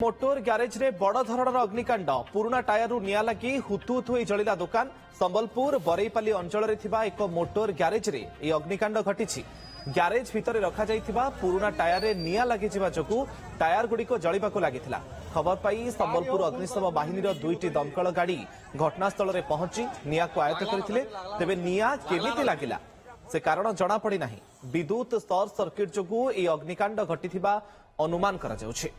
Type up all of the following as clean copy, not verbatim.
Motor garage रे बड़ धरणर अग्निकांड पुराना टायर निया लगी हुतु हुतु जलिला दुकान संबलपुर बरईपाली अंचल एक मोटर ग्यारेज रे यह अग्निकांड घटी ग्यारेज भितर रखा पुराना टायर रे निया लगी जो टायर गुड़िक जलिबा लगी खबर पाई संबलपुर अग्निशम बाहिनी दुईटी दमकल गाड़ी घटनास्थल में पहुंची निया को आयत्त करथिले तेबे निया केमिति लागिला से कारण जना पड़ी नाही विद्युत सर्ट सर्किट जोगु यह अग्निकांड घटी अनुमान करा जाउछे।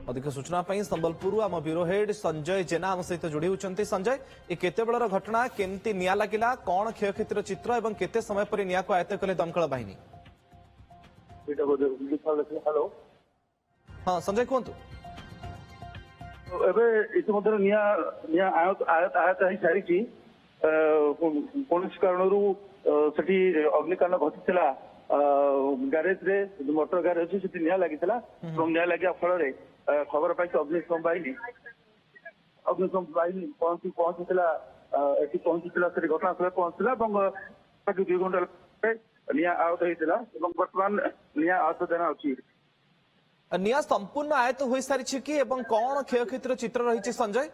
अधिक सूचना संबलपुर आम ब्यूरो हेड संजय जेना आम सहित जोड़ी होती। संजय ये केते बेलर घटना केमती निया लगिला कौन क्षयक्षतिर चित्र एवं केते समय पर निया को आयत्त कले दमकल बाहिनी। हेलो हाँ संजय कहतु इतिमध्य निया निया आयत ही सारी कौन कारण अग्निकांड घटी ग्यारेज रे मोटर ग्यारेज अच्छी निया लगी निया लगे फल खबर पाई अग्निशम बाहिनी पहुंची पहुंची घटनास्थल पहुंचला 2 घंटा निया आहत होता बर्तमान निया आहत देना अच्छी निया संपूर्ण आयत हो सारी कि कौन क्षयक्षतिर चित्र रही संजय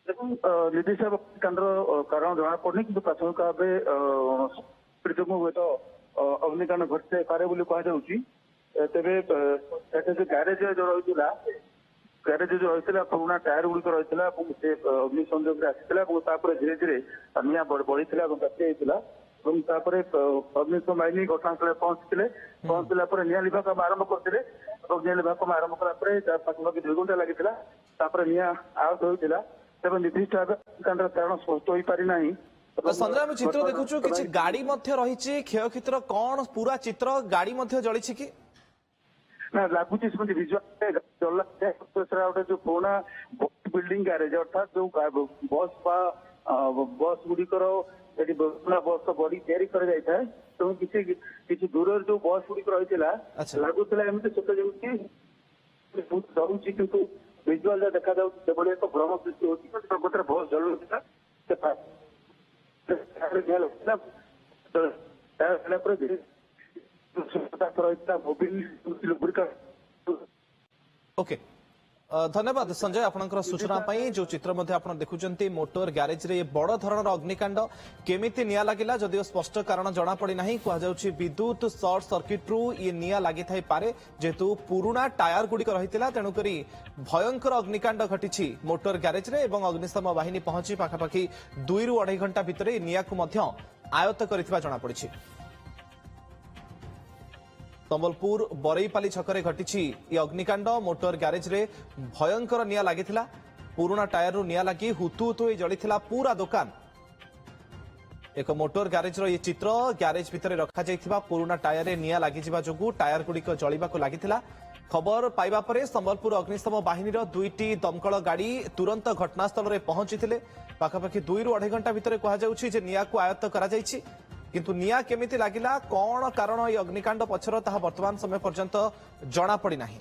निर्देश कारण जना पड़नी कि प्राथमिक भाव हुए तो अग्निकांड घटते पारे कहुच्छी तेरे ग्यारेज जो रही ग्यारेज जो रही पुराना टायर गुड़िक रही अग्नि संयोग आसापर धीरे धीरे निया बढ़ी व्याप्ति होता अग्निशम बाहिनी घटनास्थल पहुंचला निया लिभा काम आरंभ करते निया लिभा काम आरंभ कला पाखापाखि 2 घंटा लगी निया आहत होता तेज निर्दिष्ट भाव कारण स्पष्ट हो पारि ना। संजय आम चित्र देखु कि गाड़ी रही क्षयक्षतिर कौन पूरा चित्र गाड़ी जली कि ना लगुच विजुआल गोटे जो पुराना बिल्डिंग ग्यारेज अर्थात जो बस गुड़िकर पुराना बस बॉडी तैयारी कर किसी दूर जो बस गुड़िक रही लगुला एमती सत जमी डरुची किंतु विजुआल देखा एक भ्रम सृष्टि होती बस जलुला ओके धन्यवाद संजय आपनकर सूचना पाई जो चित्र मध्ये आपण देखुचंती मोटर ग्यारेज रे बड़ धरणर अग्निकांड केमिति निया लागिला जदियो स्पष्ट कारण जना पड़ी नाही कहा जाउछि विद्युत सर्ट सर्किट रु ये निया लागि थाई पारे जेतु पुराना टायर गुडी रहितिला तेनु करी भयंकर अग्निकांड घटिछि मोटर ग्यारेज रे एवं अग्निशम बाहिनी पहुंची पाखापाखि 2 रु 2.5 घंटा भितरे निया को मध्य आयत्त करिथिबा जना पड़िछि। संबलपुर बरईपाली छकरे घटी अग्निकांड मोटर ग्यारेज रे भयंकर निया लगी पुराना टायर रु निया लगी हुतु हुतु जलिथिला पूरा दुकान एक मोटर ग्यारेज रो ये चित्र ग्यारेज भितर रखा जाइथिबा पुराना टायर रे निया लगी जो टायर गुड़िक जलिबा लगी खबर पाइबा परे संबलपुर अग्निशम बाहिनी दुईटी दमकल गाड़ी तुरंत घटनास्थल में पहुंची पाखापाखि 2 रु 2.5 घंटा भितर कहुच्छी निया को आयत्त करा जाइछि किंतु निया केमिति लागिला कौन कारण ये अग्निकांड पछर ताहा वर्तमान समय पर्यंत जना पड़ी नाही।